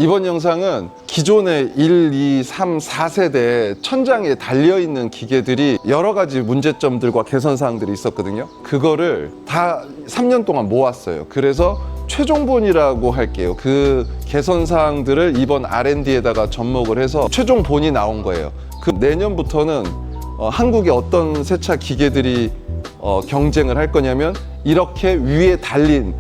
이번 영상은 기존의 1, 2, 3, 4세대 천장에 달려있는 기계들이 여러 가지 문제점들과 개선사항들이 있었거든요. 그거를 다 3년 동안 모았어요. 그래서 최종본이라고 할게요. 그 개선사항들을 이번 R&D에다가 접목을 해서 최종본이 나온 거예요. 그 내년부터는 한국의 어떤 세차 기계들이 경쟁을 할 거냐면 이렇게 위에 달린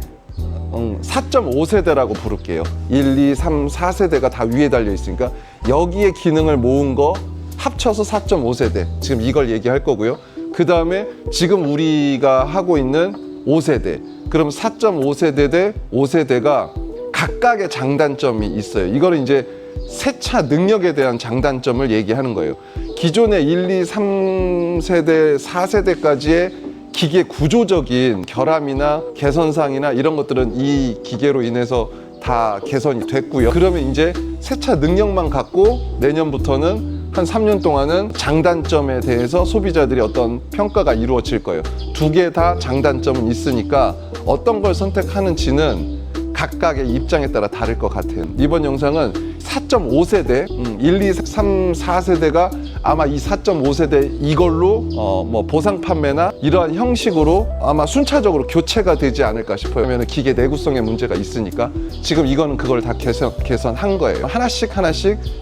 4.5세대라고 부를게요. 1, 2, 3, 4세대가 다 위에 달려 있으니까 여기에 기능을 모은 거 합쳐서 4.5세대. 지금 이걸 얘기할 거고요. 그 다음에 지금 우리가 하고 있는 5세대. 그럼 4.5세대 대 5세대가 각각의 장단점이 있어요. 이거를 이제 세차 능력에 대한 장단점을 얘기하는 거예요. 기존의 1, 2, 3세대, 4세대까지의 기계 구조적인 결함이나 개선사항이나 이런 것들은 이 기계로 인해서 다 개선이 됐고요. 그러면 이제 세차 능력만 갖고 내년부터는 한 3년 동안은 장단점에 대해서 소비자들이 어떤 평가가 이루어질 거예요. 두 개 다 장단점은 있으니까 어떤 걸 선택하는지는 각각의 입장에 따라 다를 것 같아요. 이번 영상은 4.5세대, 1, 2, 3, 4세대가 아마 이 4.5세대 이걸로 뭐 보상 판매나 이러한 형식으로 아마 순차적으로 교체가 되지 않을까 싶어요. 왜냐면 기계 내구성에 문제가 있으니까. 지금 이거는 그걸 다 개선한 거예요. 하나씩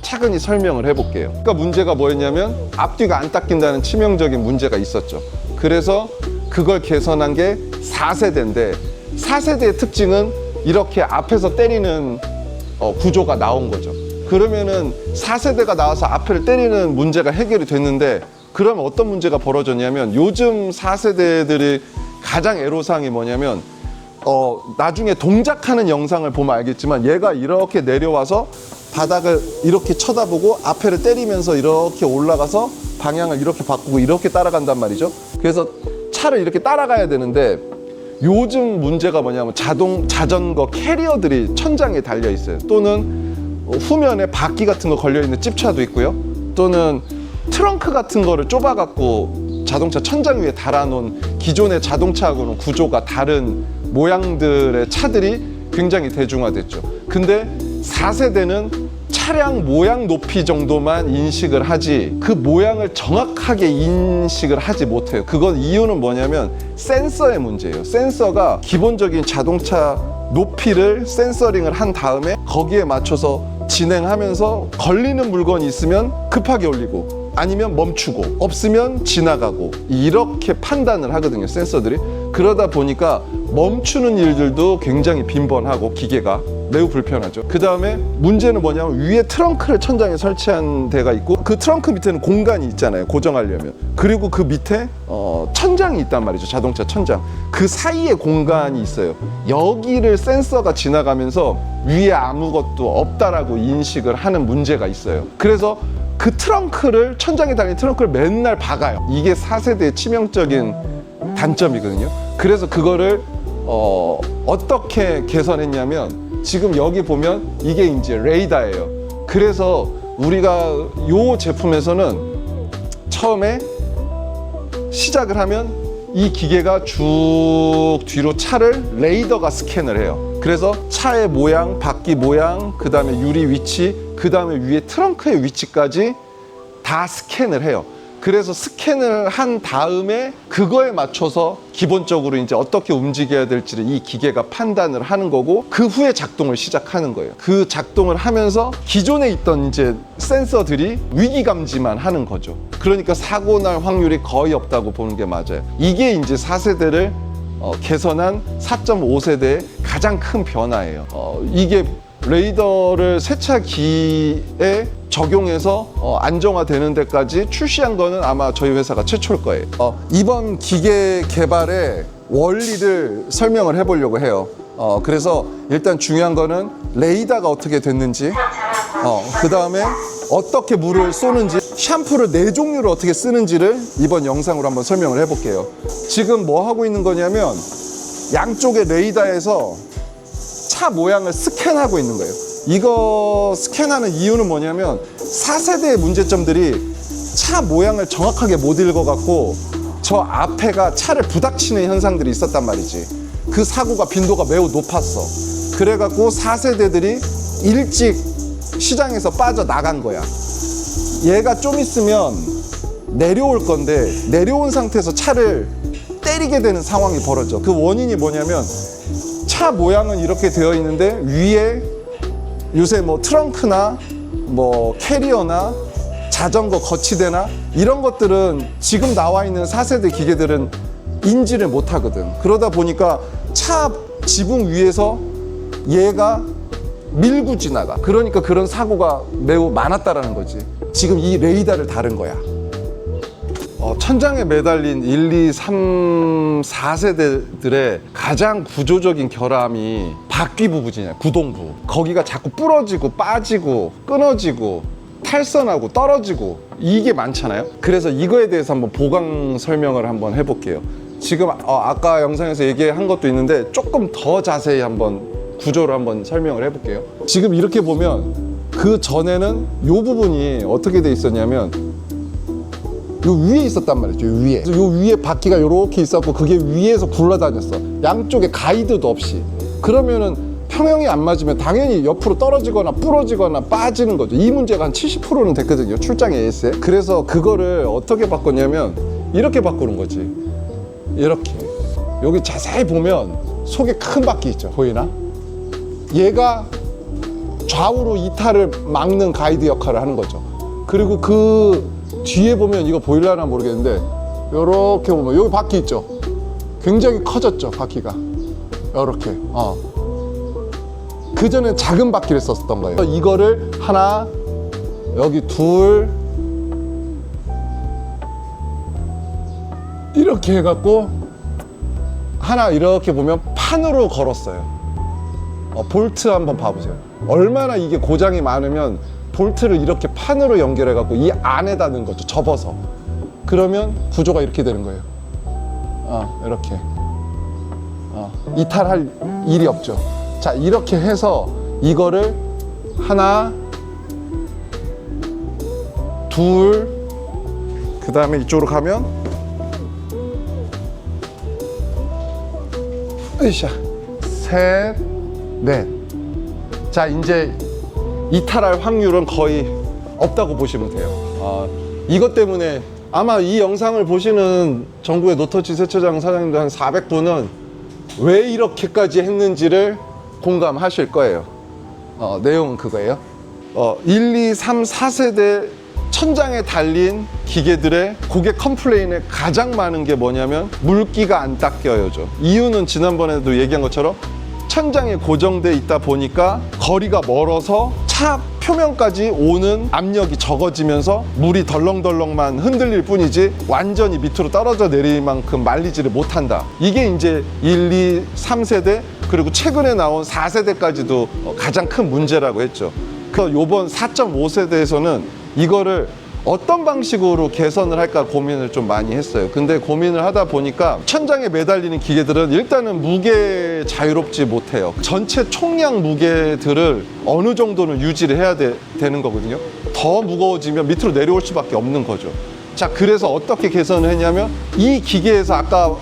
차근히 설명을 해볼게요. 그러니까 문제가 뭐였냐면 앞뒤가 안 닦인다는 치명적인 문제가 있었죠. 그래서 그걸 개선한 게 4세대인데 4세대의 특징은 이렇게 앞에서 때리는 구조가 나온 거죠. 그러면은 4세대가 나와서 앞을 때리는 문제가 해결이 됐는데, 그러면 어떤 문제가 벌어졌냐면 요즘 4세대들이 가장 애로사항이 뭐냐면 나중에 동작하는 영상을 보면 알겠지만 얘가 이렇게 내려와서 바닥을 이렇게 쳐다보고 앞에를 때리면서 이렇게 올라가서 방향을 이렇게 바꾸고 이렇게 따라간단 말이죠. 그래서 차를 이렇게 따라가야 되는데 요즘 문제가 뭐냐면 자전거 캐리어들이 천장에 달려 있어요. 또는 후면에 바퀴 같은 거 걸려 있는 찝차도 있고요. 또는 트렁크 같은 거를 좁아 갖고 자동차 천장 위에 달아놓은 기존의 자동차하고는 구조가 다른 모양들의 차들이 굉장히 대중화됐죠. 근데 4세대는 차량 모양 높이 정도만 인식을 하지 그 모양을 정확하게 인식을 하지 못해요. 그건 이유는 뭐냐면 센서의 문제예요. 센서가 기본적인 자동차 높이를 센서링을 한 다음에 거기에 맞춰서 진행하면서 걸리는 물건이 있으면 급하게 올리고 아니면 멈추고 없으면 지나가고 이렇게 판단을 하거든요, 센서들이. 그러다 보니까 멈추는 일들도 굉장히 빈번하고 기계가 매우 불편하죠. 그 다음에 문제는 뭐냐면 위에 트렁크를 천장에 설치한 데가 있고 그 트렁크 밑에는 공간이 있잖아요, 고정하려면. 그리고 그 밑에 천장이 있단 말이죠, 자동차 천장. 그 사이에 공간이 있어요. 여기를 센서가 지나가면서 위에 아무것도 없다라고 인식을 하는 문제가 있어요. 그래서 그 트렁크를, 천장에 달린 트렁크를 맨날 박아요. 이게 4세대의 치명적인 단점이거든요. 그래서 그거를 어떻게 개선했냐면 지금 여기 보면 이게 이제 레이더예요. 그래서 우리가 이 제품에서는 처음에 시작을 하면 이 기계가 쭉 뒤로 차를 레이더가 스캔을 해요. 그래서 차의 모양, 바퀴 모양, 그 다음에 유리 위치, 그 다음에 위에 트렁크의 위치까지 다 스캔을 해요. 그래서 스캔을 한 다음에 그거에 맞춰서 기본적으로 이제 어떻게 움직여야 될지를 이 기계가 판단을 하는 거고, 그 후에 작동을 시작하는 거예요. 그 작동을 하면서 기존에 있던 이제 센서들이 위기 감지만 하는 거죠. 그러니까 사고 날 확률이 거의 없다고 보는 게 맞아요. 이게 이제 4세대를 개선한 4.5세대의 가장 큰 변화예요. 이게 레이더를 세차기에 적용해서 안정화되는 데까지 출시한 거는 아마 저희 회사가 최초일 거예요. 이번 기계 개발의 원리를 설명을 해보려고 해요. 그래서 일단 중요한 거는 레이더가 어떻게 됐는지, 그 다음에 어떻게 물을 쏘는지, 샴푸를 4종류를 어떻게 쓰는지를 이번 영상으로 한번 설명을 해볼게요. 지금 뭐 하고 있는 거냐면 양쪽의 레이더에서 차 모양을 스캔하고 있는 거예요. 이거 스캔하는 이유는 뭐냐면 4세대의 문제점들이 차 모양을 정확하게 못 읽어갖고 저 앞에가 차를 부닥치는 현상들이 있었단 말이지. 그 사고가 빈도가 매우 높았어. 그래갖고 4세대들이 일찍 시장에서 빠져나간 거야. 얘가 좀 있으면 내려올 건데 내려온 상태에서 차를 때리게 되는 상황이 벌어져. 그 원인이 뭐냐면 차 모양은 이렇게 되어 있는데 위에 요새 뭐 트렁크나 뭐 캐리어나 자전거 거치대나 이런 것들은 지금 나와 있는 4세대 기계들은 인지를 못 하거든. 그러다 보니까 차 지붕 위에서 얘가 밀고 지나가. 그러니까 그런 사고가 매우 많았다라는 거지. 지금 이 레이더를 다른 거야. 천장에 매달린 1, 2, 3, 4세대들의 가장 구조적인 결함이 바퀴 부분이냐, 구동부. 거기가 자꾸 부러지고 빠지고 끊어지고 탈선하고 떨어지고 이게 많잖아요. 그래서 이거에 대해서 한번 보강 설명을 한번 해볼게요. 지금 아까 영상에서 얘기한 것도 있는데 조금 더 자세히 한번 구조를 한번 설명을 해볼게요. 지금 이렇게 보면 그 전에는 이 부분이 어떻게 돼 있었냐면 요 위에 있었단 말이죠. 요 위에 바퀴가 요렇게 있었고 그게 위에서 굴러다녔어. 양쪽에 가이드도 없이. 그러면은 평형이 안 맞으면 당연히 옆으로 떨어지거나 부러지거나 빠지는 거죠. 이 문제가 한 70%는 됐거든요. 출장 AS에. 그래서 그거를 어떻게 바꿨냐면 이렇게 바꾸는 거지. 이렇게. 여기 자세히 보면 속에 큰 바퀴 있죠. 보이나? 얘가 좌우로 이탈을 막는 가이드 역할을 하는 거죠. 그리고 그 뒤에 보면 이거 보일라나 모르겠는데 요렇게 보면 여기 바퀴 있죠. 굉장히 커졌죠. 바퀴가 요렇게. 그 전에 작은 바퀴를 썼던 거예요. 이거를 하나, 여기 둘, 이렇게 해갖고 하나 이렇게 보면 판으로 걸었어요. 볼트 한번 봐보세요. 얼마나 이게 고장이 많으면 볼트를 이렇게 판으로 연결해갖고 이 안에다 넣은 거죠. 접어서. 그러면 구조가 이렇게 되는 거예요. 이렇게. 이탈할 일이 없죠. 자, 이렇게 해서 이거를 하나, 둘, 그 다음에 이쪽으로 가면 으쌰, 셋, 넷. 자, 이제 이탈할 확률은 거의 없다고 보시면 돼요. 이것 때문에 아마 이 영상을 보시는 전국의 노터치 세차장 사장님들 한 400분은 왜 이렇게까지 했는지를 공감하실 거예요. 내용은 그거예요. 1, 2, 3, 4세대 천장에 달린 기계들의 고객 컴플레인에 가장 많은 게 뭐냐면 물기가 안 닦여요죠. 이유는 지난번에도 얘기한 것처럼 천장에 고정돼 있다 보니까 거리가 멀어서 차 표면까지 오는 압력이 적어지면서 물이 덜렁덜렁만 흔들릴 뿐이지 완전히 밑으로 떨어져 내릴 만큼 말리지를 못한다. 이게 이제 1, 2, 3세대 그리고 최근에 나온 4세대까지도 가장 큰 문제라고 했죠. 그 요번 4.5세대에서는 이거를 어떤 방식으로 개선을 할까 고민을 좀 많이 했어요. 근데 고민을 하다 보니까 천장에 매달리는 기계들은 일단은 무게 자유롭지 못해요. 전체 총량 무게들을 어느 정도는 유지를 해야 되는 거거든요. 더 무거워지면 밑으로 내려올 수밖에 없는 거죠. 자, 그래서 어떻게 개선을 했냐면 이 기계에서 아까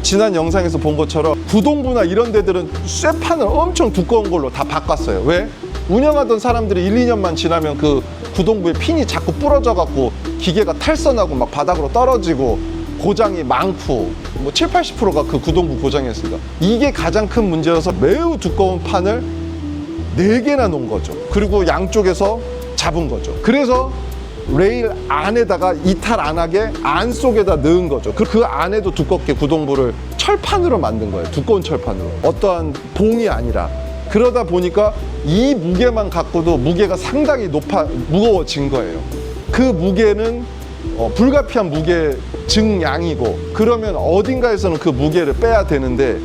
지난 영상에서 본 것처럼 구동부나 이런 데들은 쇠판을 엄청 두꺼운 걸로 다 바꿨어요. 왜? 운영하던 사람들이 1, 2년만 지나면 그 구동부에 핀이 자꾸 부러져 갖고 기계가 탈선하고 막 바닥으로 떨어지고 고장이 많고 뭐 7, 80%가 그 구동부 고장이었습니다. 이게 가장 큰 문제여서 매우 두꺼운 판을 4개나 놓은 거죠. 그리고 양쪽에서 잡은 거죠. 그래서 레일 안에다가 이탈 안 하게 안 속에다 넣은 거죠. 그 안에도 두껍게 구동부를 철판으로 만든 거예요. 두꺼운 철판으로. 어떠한 봉이 아니라. 그러다 보니까 이 무게만 갖고도 무게가 상당히 무거워진 거예요. 그 무게는 불가피한 무게 증량이고 그러면 어딘가에서는 그 무게를 빼야 되는데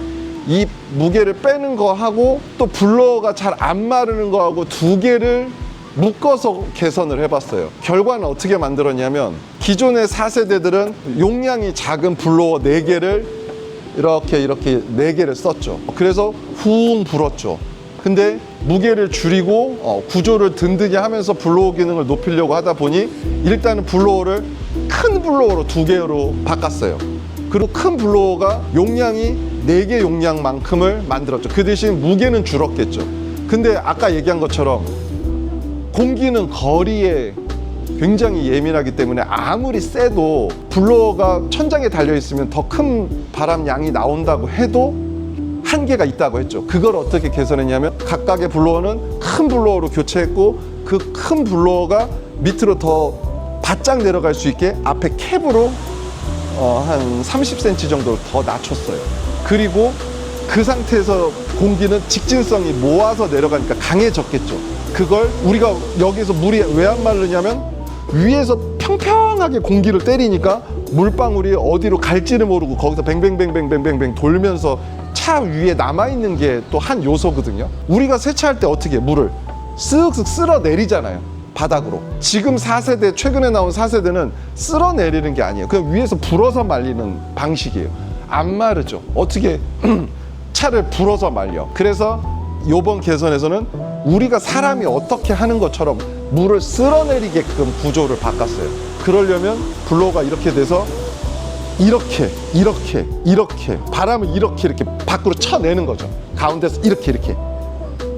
이 무게를 빼는 거하고 또 블로어가 잘 안 마르는 거하고 두 개를 묶어서 개선을 해봤어요. 결과는 어떻게 만들었냐면 기존의 4세대들은 용량이 작은 블로어 4개를 이렇게 4개를 썼죠. 그래서 후웅 불었죠. 근데 무게를 줄이고 구조를 든든히 하면서 블로어 기능을 높이려고 하다 보니 일단은 블로어를 큰 블로어로 2개로 바꿨어요. 그리고 큰 블로어가 용량이 4개 용량만큼을 만들었죠. 그 대신 무게는 줄었겠죠. 근데 아까 얘기한 것처럼 공기는 거리에 굉장히 예민하기 때문에 아무리 세도 블로어가 천장에 달려 있으면 더 큰 바람 양이 나온다고 해도 한계가 있다고 했죠. 그걸 어떻게 개선했냐면 각각의 블로어는 큰 블로어로 교체했고 그 큰 블로어가 밑으로 더 바짝 내려갈 수 있게 앞에 캡으로 한 30cm 정도 더 낮췄어요. 그리고 그 상태에서 공기는 직진성이 모아서 내려가니까 강해졌겠죠. 그걸 우리가 여기서 물이 왜 안 마르냐면 위에서 평평하게 공기를 때리니까 물방울이 어디로 갈지를 모르고 거기서 뱅뱅뱅뱅뱅뱅뱅 돌면서 차 위에 남아있는 게 또 한 요소거든요. 우리가 세차할 때 어떻게 물을 쓱쓱 쓸어 내리잖아요. 바닥으로. 지금 4세대, 최근에 나온 4세대는 쓸어 내리는 게 아니에요. 그냥 위에서 불어서 말리는 방식이에요. 안 마르죠. 어떻게 차를 불어서 말려. 그래서 요번 개선에서는 우리가 사람이 어떻게 하는 것처럼 물을 쓸어내리게끔 구조를 바꿨어요. 그러려면 블로어가 이렇게 돼서 이렇게 바람을 이렇게 밖으로 쳐내는 거죠. 가운데서 이렇게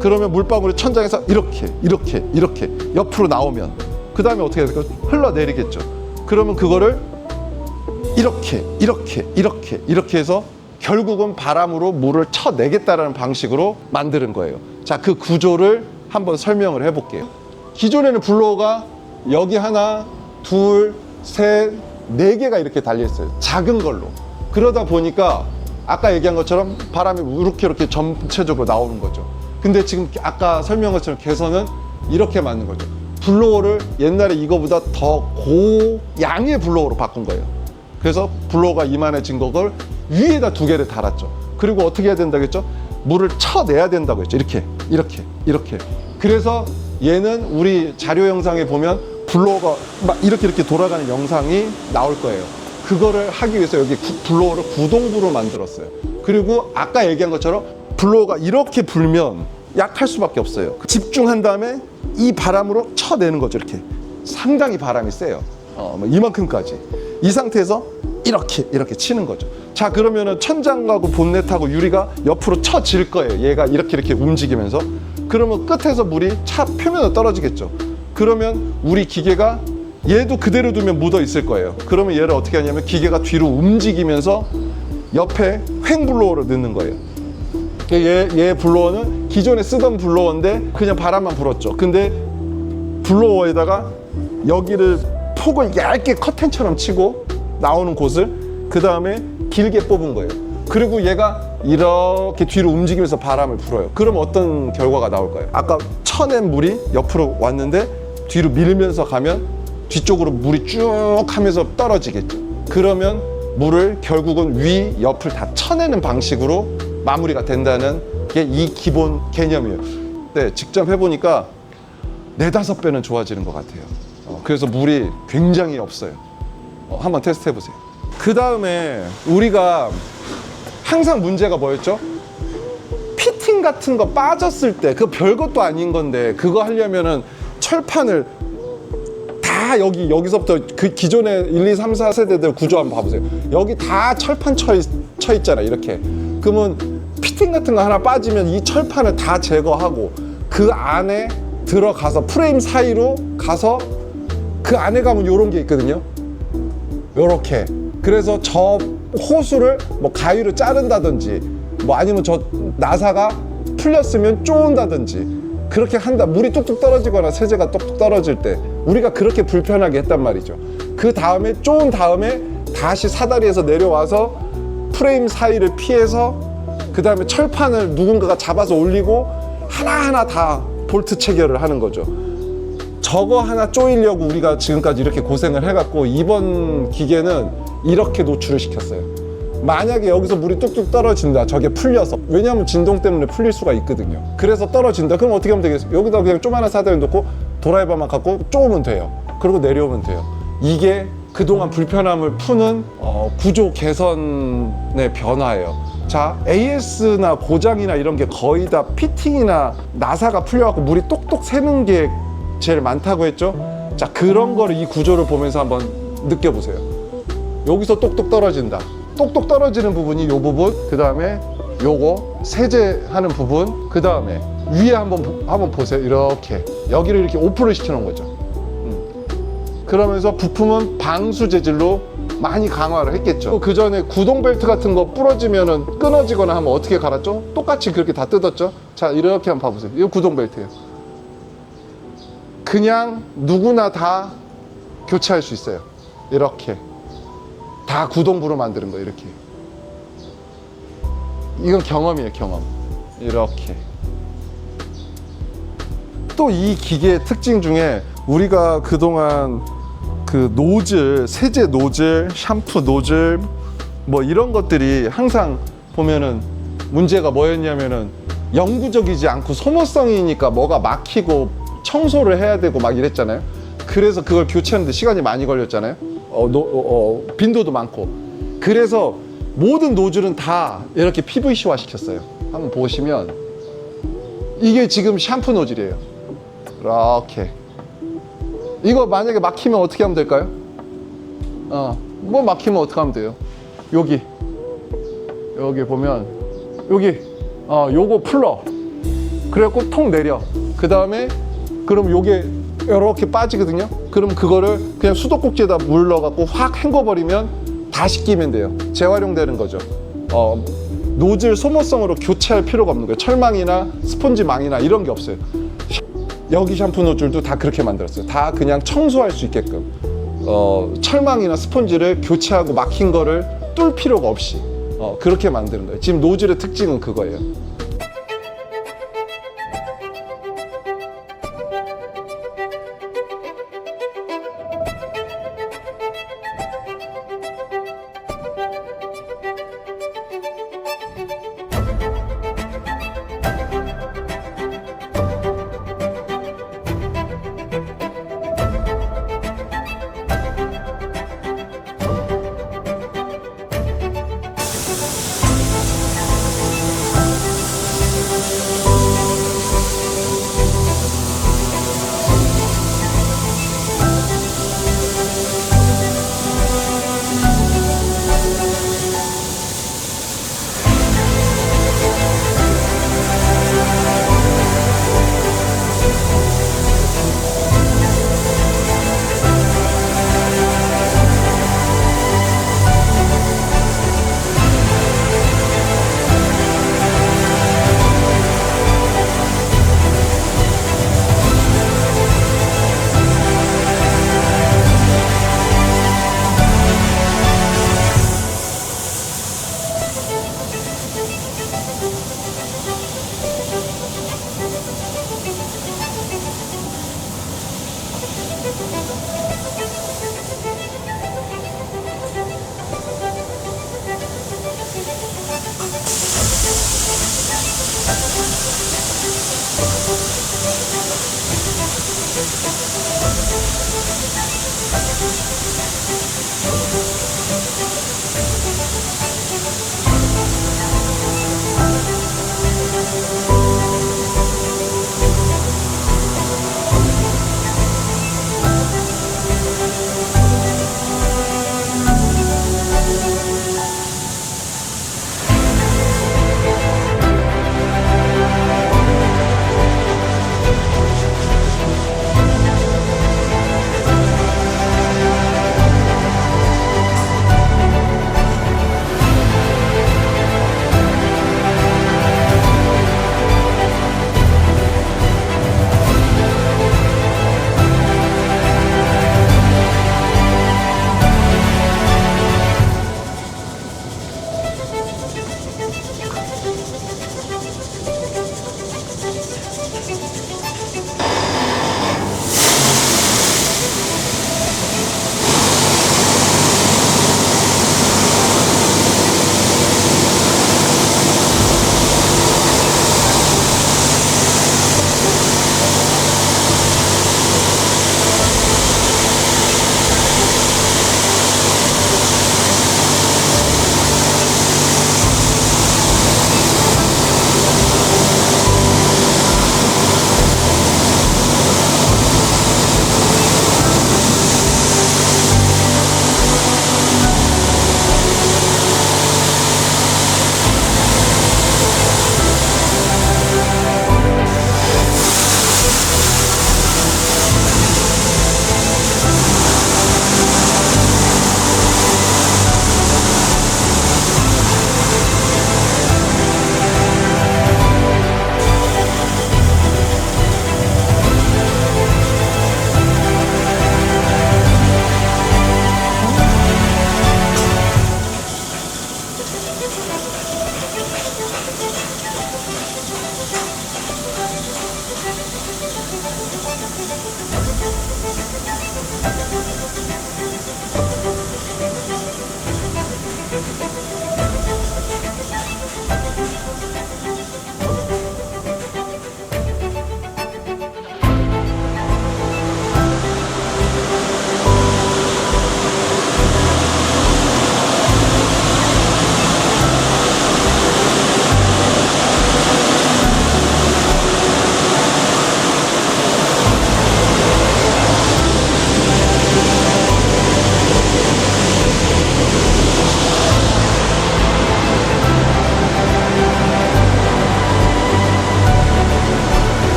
그러면 물방울이 천장에서 이렇게 옆으로 나오면 그 다음에 어떻게 해야 될까요? 흘러내리겠죠. 그러면 그거를 이렇게 해서 결국은 바람으로 물을 쳐내겠다라는 방식으로 만드는 거예요. 자, 그 구조를 한번 설명을 해볼게요. 기존에는 블로어가 여기 하나, 둘, 셋, 네 개가 이렇게 달려있어요. 작은 걸로. 그러다 보니까 아까 얘기한 것처럼 바람이 이렇게 전체적으로 나오는 거죠. 근데 지금 아까 설명한 것처럼 개선은 이렇게 만든 거죠. 블로어를 옛날에 이거보다 더 고양의 블로어로 바꾼 거예요. 그래서 블로어가 이만해진 걸 위에다 두 개를 달았죠. 그리고 어떻게 해야 된다고 했죠? 물을 쳐내야 된다고 했죠. 이렇게. 그래서 얘는 우리 자료 영상에 보면 블로어가 막 이렇게 돌아가는 영상이 나올 거예요. 그거를 하기 위해서 여기 블로어를 구동부로 만들었어요. 그리고 아까 얘기한 것처럼 블로어가 이렇게 불면 약할 수밖에 없어요. 집중한 다음에 이 바람으로 쳐내는 거죠. 이렇게 상당히 바람이 세요. 이만큼까지. 이 상태에서 이렇게 치는 거죠. 자, 그러면은 천장하고 본넷하고 유리가 옆으로 쳐질 거예요. 얘가 이렇게 움직이면서. 그러면 끝에서 물이 차 표면으로 떨어지겠죠. 그러면 우리 기계가 얘도 그대로 두면 묻어 있을 거예요. 그러면 얘를 어떻게 하냐면 기계가 뒤로 움직이면서 옆에 횡 블로어를 넣는 거예요. 얘 블로어는 기존에 쓰던 블로어인데 그냥 바람만 불었죠. 근데 블로어에다가 여기를 폭을 얇게 커튼처럼 치고 나오는 곳을 그 다음에 길게 뽑은 거예요. 그리고 얘가 이렇게 뒤로 움직이면서 바람을 불어요. 그럼 어떤 결과가 나올까요? 아까 쳐낸 물이 옆으로 왔는데 뒤로 밀면서 가면 뒤쪽으로 물이 쭉 하면서 떨어지겠죠. 그러면 물을 결국은 위, 옆을 다 쳐내는 방식으로 마무리가 된다는 게 이 기본 개념이에요. 네, 직접 해보니까 4-5배는 좋아지는 것 같아요. 그래서 물이 굉장히 없어요. 한번 테스트 해보세요. 그 다음에 우리가 항상 문제가 뭐였죠? 피팅 같은 거 빠졌을 때 그거 별것도 아닌 건데 그거 하려면은 철판을 다 여기서부터 그 기존의 1, 2, 3, 4세대들 구조 한번 봐보세요. 여기 다 철판 쳐 있잖아, 이렇게. 그러면 피팅 같은 거 하나 빠지면 이 철판을 다 제거하고 그 안에 들어가서 프레임 사이로 가서 그 안에 가면 요런 게 있거든요. 요렇게. 그래서 저 호수를 뭐 가위로 자른다든지 뭐 아니면 저 나사가 풀렸으면 쪼은다든지 그렇게 한다. 물이 뚝뚝 떨어지거나 세제가 뚝뚝 떨어질 때 우리가 그렇게 불편하게 했단 말이죠. 그 다음에 쪼은 다음에 다시 사다리에서 내려와서 프레임 사이를 피해서 그 다음에 철판을 누군가가 잡아서 올리고 하나하나 다 볼트 체결을 하는 거죠. 저거 하나 쪼이려고 우리가 지금까지 이렇게 고생을 해갖고 이번 기계는 이렇게 노출을 시켰어요. 만약에 여기서 물이 뚝뚝 떨어진다, 저게 풀려서. 왜냐하면 진동 때문에 풀릴 수가 있거든요. 그래서 떨어진다. 그럼 어떻게 하면 되겠어요? 여기다 그냥 조그마한 사다리 놓고 드라이버만 갖고 쪼으면 돼요. 그리고 내려오면 돼요. 이게 그동안 불편함을 푸는 구조 개선의 변화예요. 자, AS나 고장이나 이런 게 거의 다 피팅이나 나사가 풀려갖고 물이 똑똑 새는 게 제일 많다고 했죠. 자, 그런 거를 이 구조를 보면서 한번 느껴보세요. 여기서 똑똑 떨어진다. 똑똑 떨어지는 부분이 요 부분, 그 다음에 요거 세제하는 부분, 그 다음에 위에 한번 보세요. 이렇게 여기를 이렇게 오픈을 시켜놓은 거죠. 그러면서 부품은 방수 재질로 많이 강화를 했겠죠. 그 전에 구동 벨트 같은 거 부러지면은 끊어지거나 하면 어떻게 갈았죠? 똑같이 그렇게 다 뜯었죠. 자, 이렇게 한번 봐보세요. 이거 구동 벨트예요. 그냥 누구나 다 교체할 수 있어요. 이렇게 다 구동부로 만드는 거예요. 이렇게. 이건 경험이에요. 경험. 이렇게. 또 이 기계의 특징 중에 우리가 그동안 그 노즐, 세제 노즐, 샴푸 노즐 뭐 이런 것들이 항상 보면은 문제가 뭐였냐면은 영구적이지 않고 소모성이니까 뭐가 막히고 청소를 해야 되고 막 이랬잖아요. 그래서 그걸 교체하는데 시간이 많이 걸렸잖아요. 빈도도 많고. 그래서 모든 노즐은 다 이렇게 PVC화 시켰어요. 한번 보시면 이게 지금 샴푸 노즐이에요. 이렇게. 이거 만약에 막히면 어떻게 하면 될까요? 뭐 막히면 어떻게 하면 돼요? 여기 보면 여기 요거 풀러. 그래갖고 통 내려. 그 다음에 그럼 요게 이렇게 빠지거든요. 그럼 그거를 그냥 수도꼭지에다 물 넣어갖고 확 헹궈버리면 다시 끼면 돼요. 재활용되는 거죠. 노즐 소모성으로 교체할 필요가 없는 거예요. 철망이나 스펀지망이나 이런 게 없어요. 여기 샴푸 노즐도 다 그렇게 만들었어요. 다 그냥 청소할 수 있게끔 철망이나 스펀지를 교체하고 막힌 거를 뚫을 필요가 없이 그렇게 만드는 거예요. 지금 노즐의 특징은 그거예요.